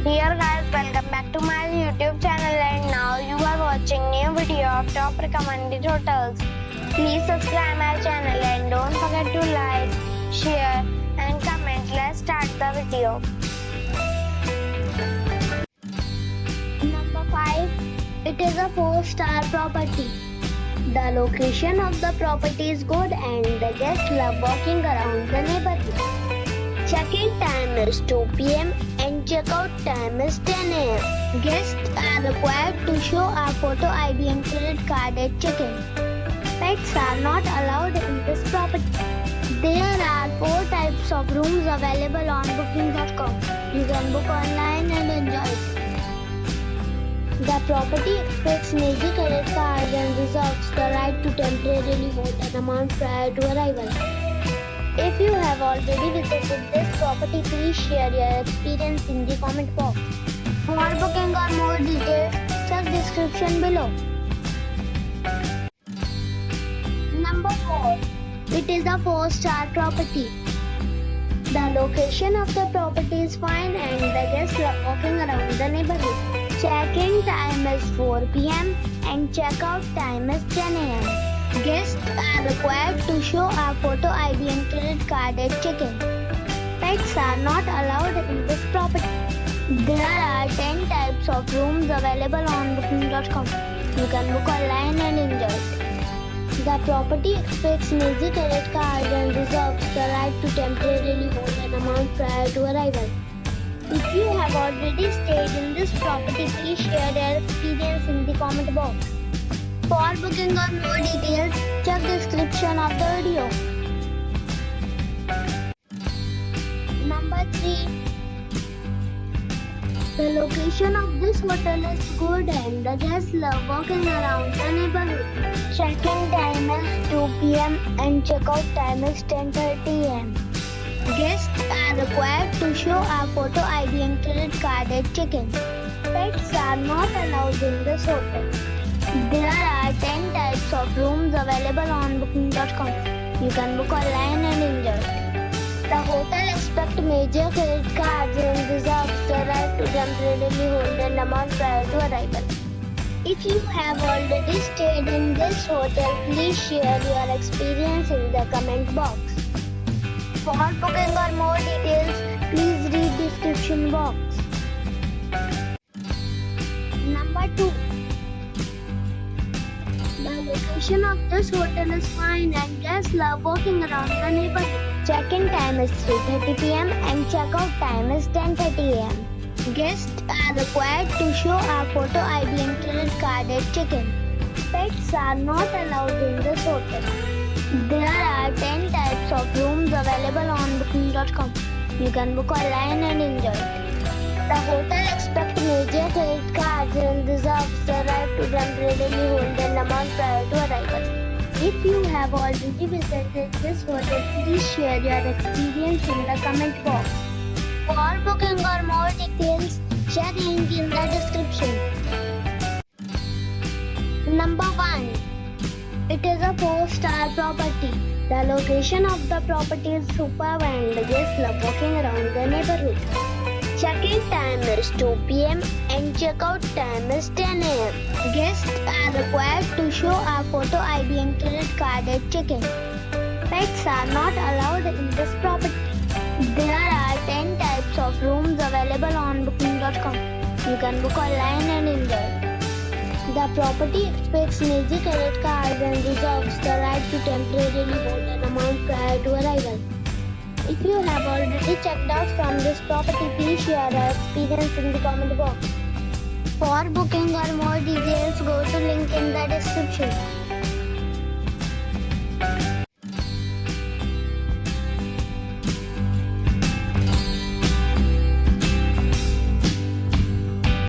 Dear guys, welcome back to my YouTube channel and now you are watching new video of top recommended hotels. Please subscribe my channel and don't forget to like, share and comment. Let's start the video. Number 5. It is a 4-star property. The location of the property is good and the guests love walking around the neighborhood. Check-in time is 2 p.m. and check-out time is 10 a.m. Guests are required to show a photo ID and credit card at check-in. Pets are not allowed in this property. There are 4 types of rooms available on booking.com. You can book online and enjoy it. The property expects major credit cards and reserves the right to temporarily hold an amount prior to arrival. If you have already visited this property, please share your experience in the comment box. For booking or more details, check description below. Number 4. It is a 4-star property. The location of the property is fine and the guests love walking around the neighborhood. Check-in time is 4 p.m. and check-out time is 10 a.m. Guests are required to show a photo ID and credit card at check-in. Pets are not allowed in this property. There are 10 types of rooms available on booking.com. You can book online and enjoy it. The property expects major credit cards and reserves the right to temporarily hold an amount prior to arrival. If you have already stayed in this property, please share your experience in the comment box. For booking or more details, check description of the video. Number 3. The location of this hotel is good and the guests love walking around the neighborhood. Check-in time is 2 p.m. and check-out time is 10:30 a.m. Guests are required to show a photo ID and credit card at check-in. Pets are not allowed in this hotel. There are 10 types of rooms available on booking.com. You can book online and enjoy it. The hotel expects major credit cards and reserves the right to temporarily hold an amount prior to arrival. If you have already stayed in this hotel, please share your experience in the comment box. For booking or more details, please read description box. Number 2. The location of this hotel is fine and guests love walking around the neighborhood. Check-in time is 3:30 p.m. and check-out time is 10:30 a.m. Guests are required to show a photo ID and credit card at check-in. Pets are not allowed in this hotel. There are 10 types of rooms available on booking.com. You can book online and enjoy it. The hotel expects major credit cards and reserves the right to temporarily hold an amount prior to arrival. If you have already visited this hotel, please share your experience in the comment box. For booking or more details, check link in the description. Number 1. It is a 4-star property. The location of the property is superb and the guests love walking around the neighborhood. Check-in time is 2 p.m. and check-out time is 10 a.m. Guests are required to show a photo ID and credit card at check-in. Pets are not allowed in this property. There are 10 types of rooms available on booking.com. You can book online and enjoy it. The property expects major credit cards and reserves the right to temporarily hold an amount prior to arrival. If you have already checked out from this property, please share your experience in the comment box. For booking or more details, go to link in the description.